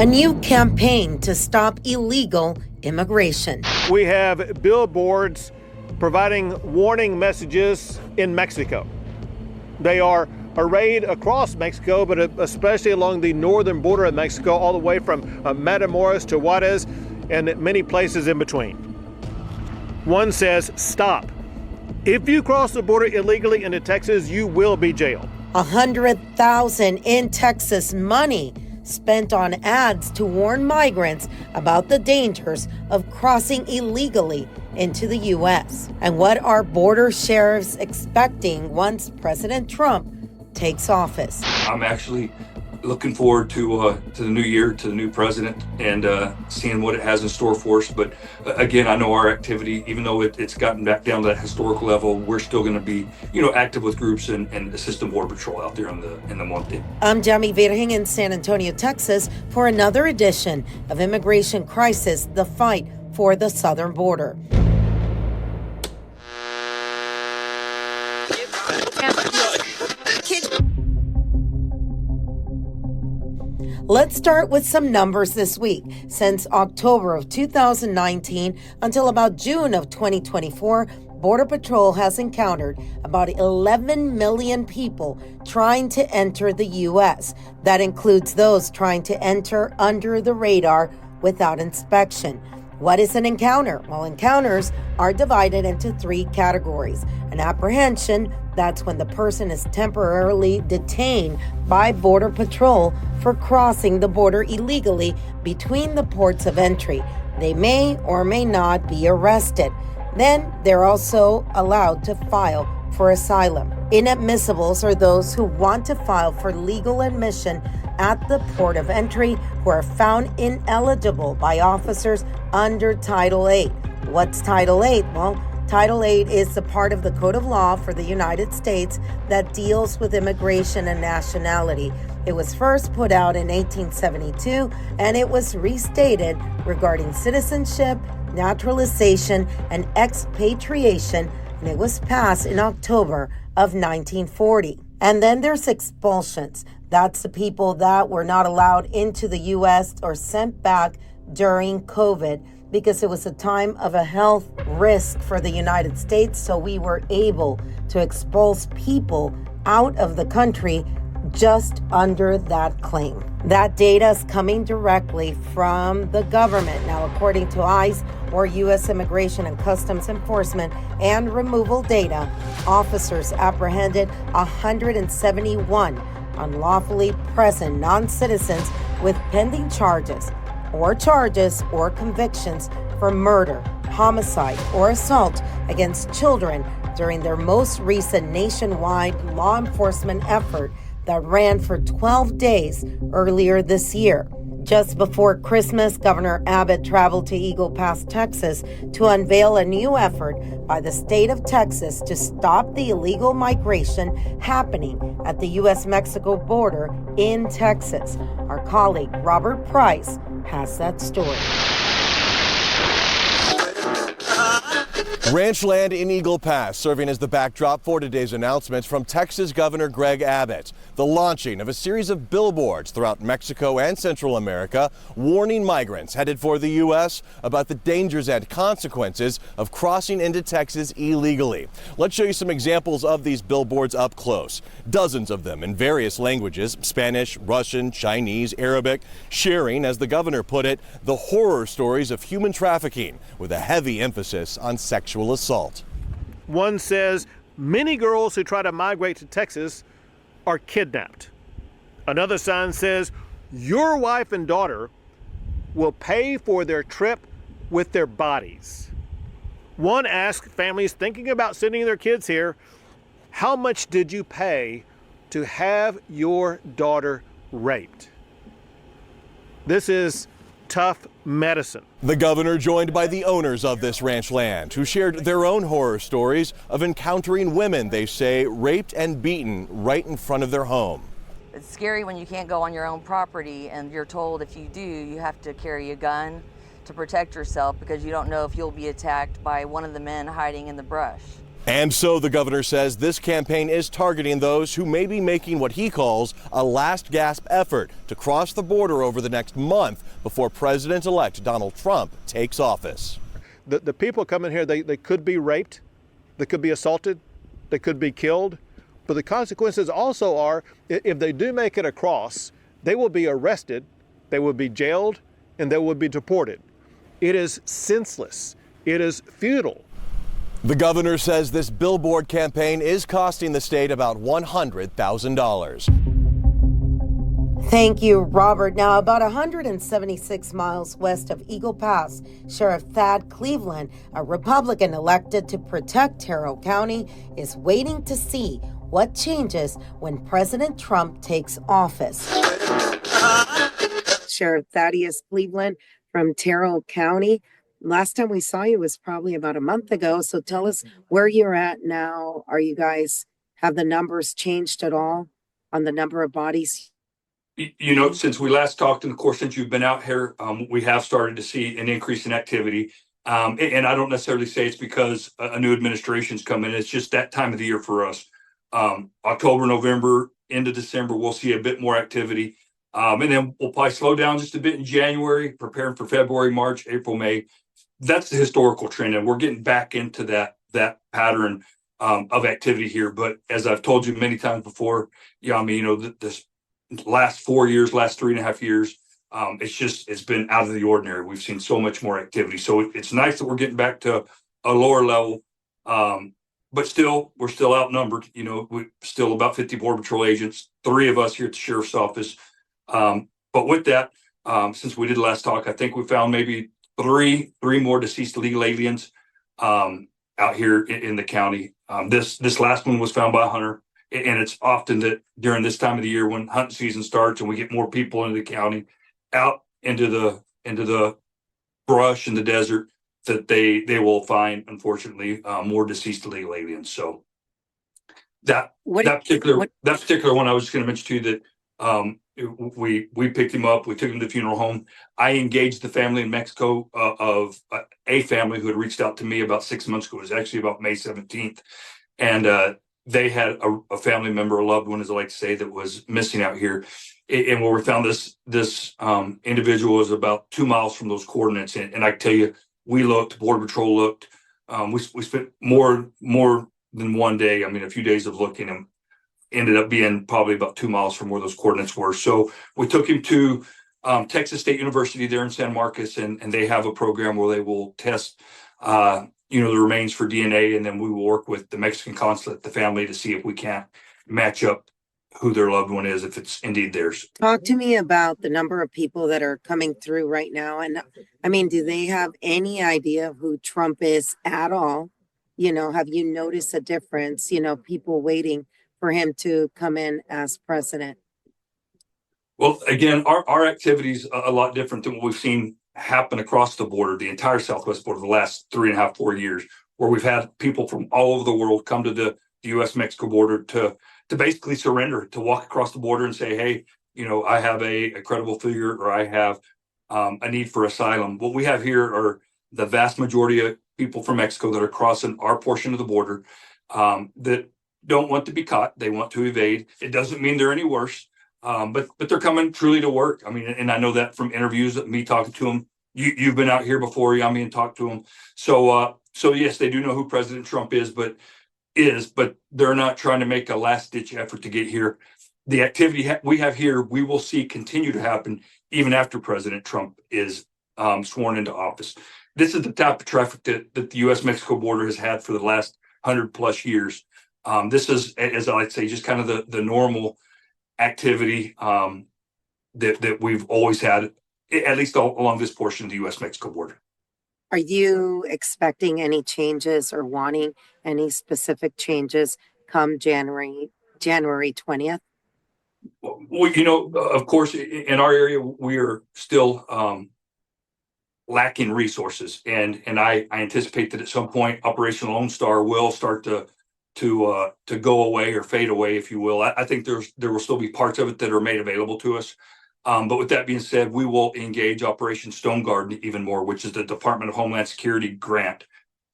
A new campaign to stop illegal immigration. We have billboards providing warning messages in Mexico. They are arrayed across Mexico, but especially along the northern border of Mexico, all the way from Matamoros to Juarez and many places in between. One says, stop. If you cross the border illegally into Texas, you will be jailed. 100,000 in Texas money spent on ads to warn migrants about the dangers of crossing illegally into the U.S. And what are border sheriffs expecting once President Trump takes office? I'm actually looking forward to the new year, to the new president, and seeing what it has in store for us. But again, I know our activity, even though it's gotten back down to that historical level, we're still going to be, active with groups and assistant border patrol out there in the monte. I'm Yami Virgin in San Antonio, Texas, for another edition of Immigration Crisis: The Fight for the Southern Border. Let's start with some numbers this week. Since October of 2019 until about June of 2024, Border Patrol has encountered about 11 million people trying to enter the U.S. That includes those trying to enter under the radar without inspection. What is an encounter? Well, encounters are divided into three categories. An apprehension, that's when the person is temporarily detained by Border Patrol for crossing the border illegally between the ports of entry. They may or may not be arrested. Then they're also allowed to file for asylum. Inadmissibles are those who want to file for legal admission at the port of entry who are found ineligible by officers under Title 8. What's Title 8? Well, Title 8 is the part of the Code of Law for the United States that deals with immigration and nationality. It was first put out in 1872, and it was restated regarding citizenship, naturalization, and expatriation, and it was passed in October of 1940. And then there's expulsions. That's the people that were not allowed into the U.S. or sent back during COVID because it was a time of a health risk for the United States, so we were able to expulse people out of the country just under that claim. That data is coming directly from the government. Now, according to ICE, or U.S. Immigration and Customs Enforcement and Removal data, officers apprehended 171 unlawfully present non-citizens with pending charges or convictions for murder, homicide, or assault against children during their most recent nationwide law enforcement effort that ran for 12 days earlier this year. Just before Christmas, Governor Abbott traveled to Eagle Pass, Texas, to unveil a new effort by the state of Texas to stop the illegal migration happening at the U.S.-Mexico border in Texas. Our colleague, Robert Price, has that story. Ranch land in Eagle Pass serving as the backdrop for today's announcements from Texas Governor Greg Abbott. The launching of a series of billboards throughout Mexico and Central America warning migrants headed for the U.S. about the dangers and consequences of crossing into Texas illegally. Let's show you some examples of these billboards up close. Dozens of them in various languages, Spanish, Russian, Chinese, Arabic, sharing, as the governor put it, the horror stories of human trafficking with a heavy emphasis on sexual assault. One says, many girls who try to migrate to Texas are kidnapped. Another sign says, your wife and daughter will pay for their trip with their bodies. One asks families thinking about sending their kids here, how much did you pay to have your daughter raped? This is tough medicine. The governor joined by the owners of this ranch land who shared their own horror stories of encountering women they say raped and beaten right in front of their home. It's scary when you can't go on your own property and you're told if you do, you have to carry a gun to protect yourself because you don't know if you'll be attacked by one of the men hiding in the brush. And so the governor says this campaign is targeting those who may be making what he calls a last gasp effort to cross the border over the next month before President-elect Donald Trump takes office. The people coming here, they could be raped, they could be assaulted, they could be killed. But the consequences also are, if they do make it across, they will be arrested, they will be jailed, and they will be deported. It is senseless. It is futile. The governor says this billboard campaign is costing the state about $100,000. Thank you, Robert. Now, about 176 miles west of Eagle Pass, Sheriff Thad Cleveland, a Republican elected to protect Terrell County, is waiting to see what changes when President Trump takes office. Sheriff Thaddeus Cleveland from Terrell County. Last time we saw you was probably about a month ago. So tell us where you're at now. Are you guys, have the numbers changed at all on the number of bodies? You know, since we last talked, and of course, since you've been out here, we have started to see an increase in activity. And I don't necessarily say it's because a new administration's come in. It's just that time of the year for us. October, November, into December, we'll see a bit more activity. And then we'll probably slow down just a bit in January, preparing for February, March, April, May. That's the historical trend, and we're getting back into that pattern of activity here. But as I've told you many times before, Yami, you know, this last 4 years, last 3.5 years, it's been out of the ordinary. We've seen so much more activity. So it's nice that we're getting back to a lower level, but still, we're still outnumbered. You know, we still about 50 Border Patrol agents, 3 of us here at the Sheriff's Office. But with that, since we did last talk, I think we found maybe three more deceased illegal aliens out here in the county. This last one was found by a hunter, and it's often that during this time of the year when hunting season starts and we get more people into the county, out into the brush and the desert, that they will find, unfortunately, more deceased illegal aliens. So that particular one, I was just going to mention to you that we picked him up, we took him to the funeral home. I engaged the family in Mexico of a family who had reached out to me about 6 months ago. It was actually about May 17th. And they had a family member, a loved one, as I like to say, that was missing out here. And where we found this individual was about 2 miles from those coordinates. And I tell you, we looked, Border Patrol looked. We spent more than one day, I mean, a few days of looking, and ended up being probably about 2 miles from where those coordinates were. So we took him to Texas State University there in San Marcos, and they have a program where they will test, the remains for DNA, and then we will work with the Mexican consulate, the family, to see if we can't match up who their loved one is, if it's indeed theirs. Talk to me about the number of people that are coming through right now. And I mean, do they have any idea of who Trump is at all? You know, have you noticed a difference, people waiting for him to come in as president? Well, again, our activity's a lot different than what we've seen happen across the border, the entire Southwest border, the last 3.5, 4 years, where we've had people from all over the world come to the U.S.-Mexico border to basically surrender, to walk across the border and say, hey, I have a credible figure, or I have a need for asylum. What we have here are the vast majority of people from Mexico that are crossing our portion of the border that don't want to be caught. They want to evade. It doesn't mean they're any worse, but they're coming truly to work. I mean, and I know that from interviews, me talking to them. You've been out here before, Yami, and talked to them. So yes, they do know who President Trump is, but they're not trying to make a last-ditch effort to get here. The activity we have here, we will see continue to happen even after President Trump is sworn into office. This is the type of traffic that the U.S.-Mexico border has had for the last 100+ years. This is, as I like to say, just kind of the normal activity that we've always had, at least along this portion of the U.S.-Mexico border. Are you expecting any changes or wanting any specific changes come January 20th? Well, of course, in our area, we are still lacking resources, and I anticipate that at some point, Operation Lone Star will start to go away or fade away, if you will. I think there will still be parts of it that are made available to us. But with that being said, we will engage Operation Stone Garden even more, which is the Department of Homeland Security grant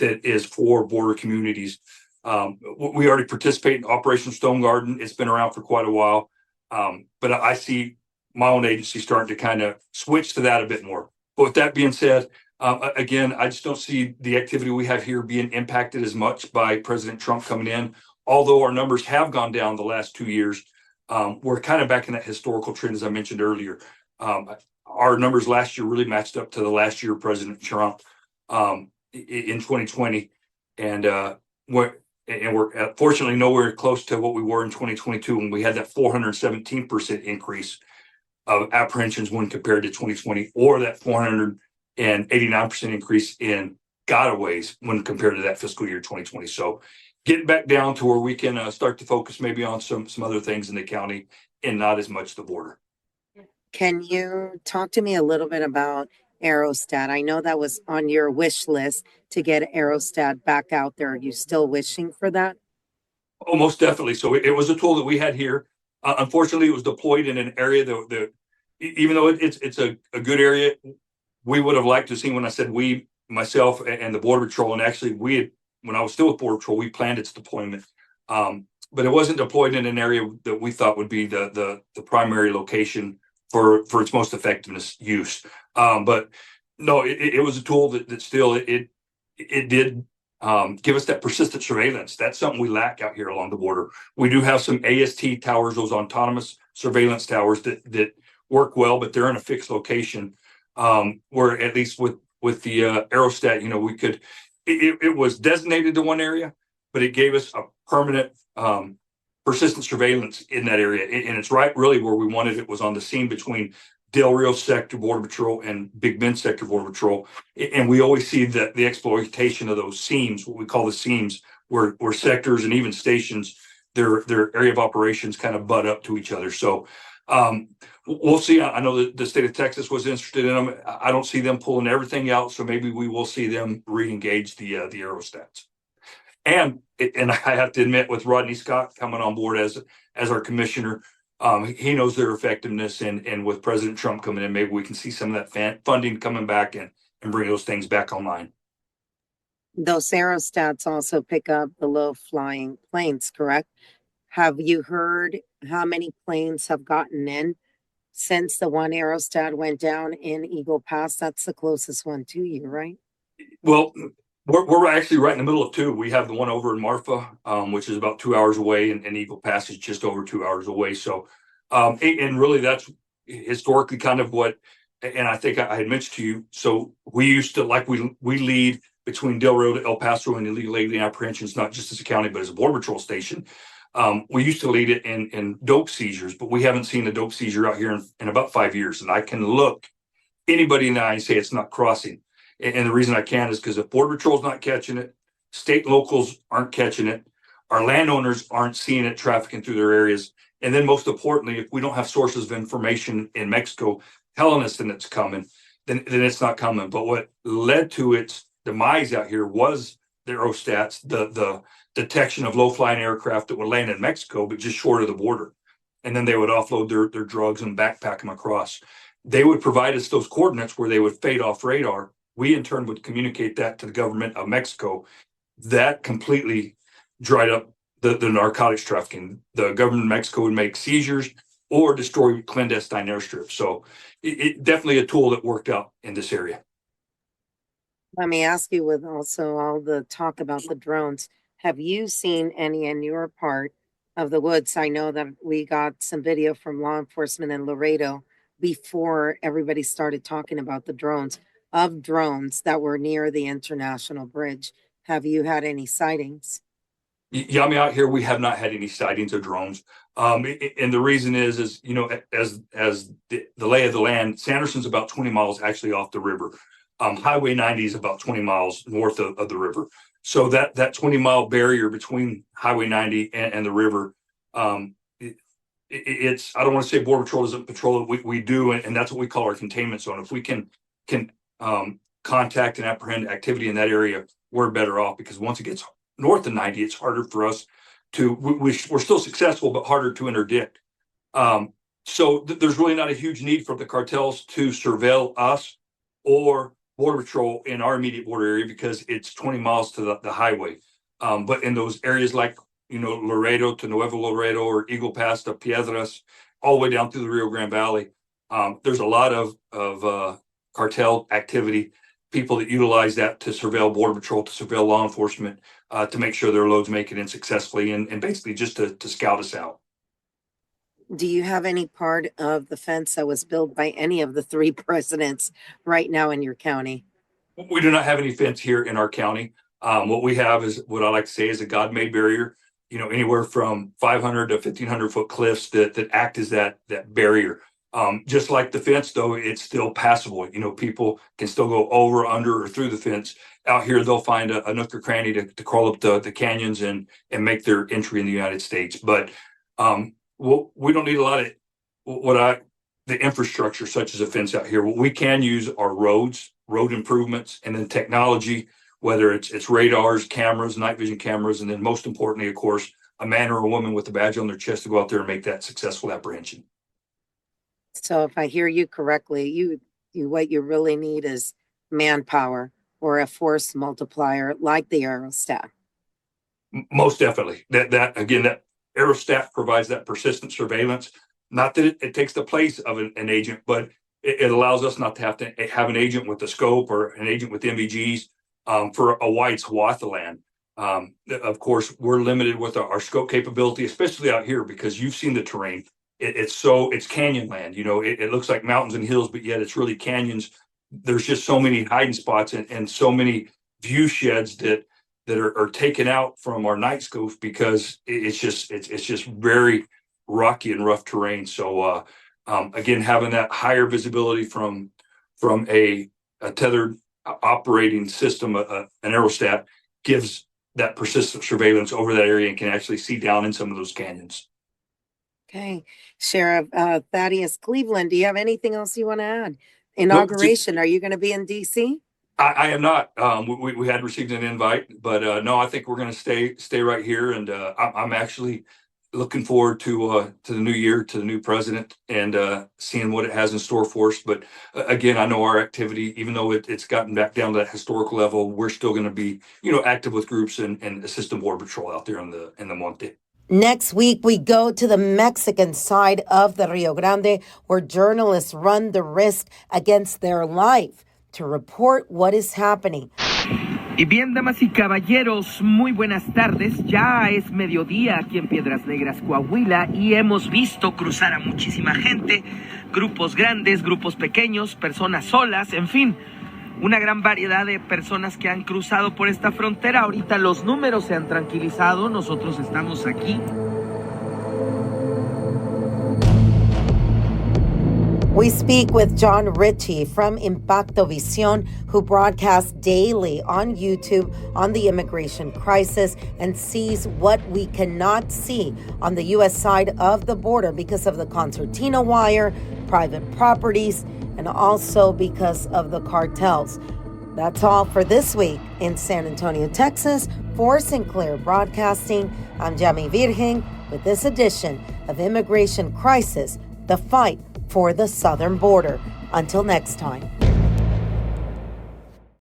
that is for border communities We already participate in Operation Stone Garden. It's been around for quite a while. But I see my own agency starting to kind of switch to that a bit more. But with that being said, again, I just don't see the activity we have here being impacted as much by President Trump coming in. Although our numbers have gone down the last 2 years, we're kind of back in that historical trend, as I mentioned earlier. Our numbers last year really matched up to the last year of President Trump in 2020. And we're fortunately nowhere close to what we were in 2022 when we had that 417% increase of apprehensions when compared to 2020, or that 489% increase in gotaways when compared to that fiscal year 2020. So getting back down to where we can start to focus maybe on some other things in the county and not as much the border. Can you talk to me a little bit about Aerostat? I know that was on your wish list to get Aerostat back out there. Are you still wishing for that? Oh, most definitely. So it was a tool that we had here. Unfortunately, it was deployed in an area that even though it's a good area, we would have liked to see, when I said we, myself and the Border Patrol, and actually when I was still with Border Patrol, we planned its deployment. But it wasn't deployed in an area that we thought would be the primary location for its most effectiveness use. But no, it was a tool that still it did give us that persistent surveillance. That's something we lack out here along the border. We do have some AST towers, those autonomous surveillance towers that work well, but they're in a fixed location. Where at least with the Aerostat, we could, it was designated to one area, but it gave us a permanent persistent surveillance in that area. And it's right really where we wanted it, was on the seam between Del Rio Sector Border Patrol and Big Bend Sector Border Patrol. And we always see that the exploitation of those seams, what we call the seams, where sectors and even stations, their area of operations kind of butt up to each other. So we'll see. I know that the state of Texas was interested in them. I don't see them pulling everything out, so maybe we will see them re-engage the Aerostats. And I have to admit, with Rodney Scott coming on board as our commissioner, he knows their effectiveness, and with President Trump coming in, maybe we can see some of that funding coming back and bring those things back online. Those Aerostats also pick up the low-flying planes, correct? Have you heard how many planes have gotten in since the one Aerostat went down in Eagle Pass? That's the closest one to you, right? Well, we're actually right in the middle of two. We have the one over in Marfa, which is about 2 hours away, and Eagle Pass is just over 2 hours away. So, and really that's historically kind of what, and I think I had mentioned to you. So we used to, like, we lead between Del Rio to El Paso in illegal alien apprehensions, not just as a county, but as a Border Patrol station. We used to lead it in dope seizures, but we haven't seen a dope seizure out here in about 5 years. And I can look anybody in the eye and say it's not crossing. And the reason I can is because if Border Patrol's not catching it, state locals aren't catching it, our landowners aren't seeing it trafficking through their areas. And then most importantly, if we don't have sources of information in Mexico telling us that it's coming, then it's not coming. But what led to its demise out here was the Aerostats, the detection of low-flying aircraft that would land in Mexico, but just short of the border. And then they would offload their drugs and backpack them across. They would provide us those coordinates where they would fade off radar. We, in turn, would communicate that to the government of Mexico. That completely dried up the narcotics trafficking. The government of Mexico would make seizures or destroy clandestine airstrips. So it definitely a tool that worked out in this area. Let me ask you, with also all the talk about the drones, have you seen any in your part of the woods? I know that we got some video from law enforcement in Laredo before everybody started talking about the drones, of drones that were near the International Bridge. Have you had any sightings? Yami, out here, we have not had any sightings of drones. And the reason is as the lay of the land, Sanderson's about 20 miles actually off the river. Highway 90 is about 20 miles north of the river. So that 20-mile barrier between Highway 90 and the river, it's, I don't want to say Border Patrol doesn't patrol it. We do, and that's what we call our containment zone. If we can contact and apprehend activity in that area, we're better off, because once it gets north of 90, it's harder for us to, we're still successful, but harder to interdict. So there's really not a huge need for the cartels to surveil us or Border Patrol in our immediate border area, because it's 20 miles to the highway. But in those areas like, Laredo to Nuevo Laredo or Eagle Pass to Piedras, all the way down through the Rio Grande Valley, there's a lot of cartel activity, people that utilize that to surveil Border Patrol, to surveil law enforcement, to make sure their loads make it in successfully and basically just to scout us out. Do you have any part of the fence that was built by any of the three presidents right now in your county? We do not have any fence here in our county. What we have is what I like to say is a God-made barrier, anywhere from 500 to 1,500 foot cliffs that act as that barrier. Just like the fence, though, it's still passable. People can still go over, under, or through the fence. Out here, they'll find a nook or cranny to crawl up the canyons and make their entry in the United States. But we don't need a lot of the infrastructure such as a fence out here. What we can use are roads, road improvements, and then technology, whether it's radars, cameras, night vision cameras, and then most importantly, of course, a man or a woman with a badge on their chest to go out there and make that successful apprehension. So if I hear you correctly, you what you really need is manpower or a force multiplier like the aerostat. Most definitely. That again, that aerostat provides that persistent surveillance. Not that it takes the place of an agent, but it allows us not to have an agent with a scope or an agent with MVGs for a wide swath of land. Of course, we're limited with our scope capability, especially out here, because you've seen the terrain. It's canyon land. It looks like mountains and hills, but yet it's really canyons. There's just so many hiding spots and so many view sheds that are taken out from our night scopes because it's just very rocky and rough terrain. So again, having that higher visibility from a tethered operating system, an aerostat, gives that persistent surveillance over that area and can actually see down in some of those canyons. Okay. Sheriff Thaddeus Cleveland, do you have anything else you want to add? Inauguration, are you going to be in D.C.? I am not. We had received an invite, but no, I think we're going to stay right here. And I'm actually looking forward to the new year, to the new president, and seeing what it has in store for us. But again, I know our activity, even though it's gotten back down to that historical level, we're still going to be, active with groups and assisting Border Patrol out there in the monte. Next week, we go to the Mexican side of the Rio Grande, where journalists run the risk against their life to report what is happening. Y bien, damas y caballeros, muy buenas tardes. Ya es mediodía aquí en Piedras Negras, Coahuila, y hemos visto cruzar a muchísima gente, grupos grandes, grupos pequeños, personas solas, en fin, una gran variedad de personas que han cruzado por esta frontera. Ahorita los números se han tranquilizado, nosotros estamos aquí. We speak with John Ritchie from Impacto Visión, who broadcasts daily on YouTube on the immigration crisis and sees what we cannot see on the U.S. side of the border because of the concertina wire, private properties, and also because of the cartels. That's all for this week in San Antonio, Texas. For Sinclair Broadcasting, I'm Yami Virgin with this edition of Immigration Crisis, the Fight for the Southern Border. Until next time.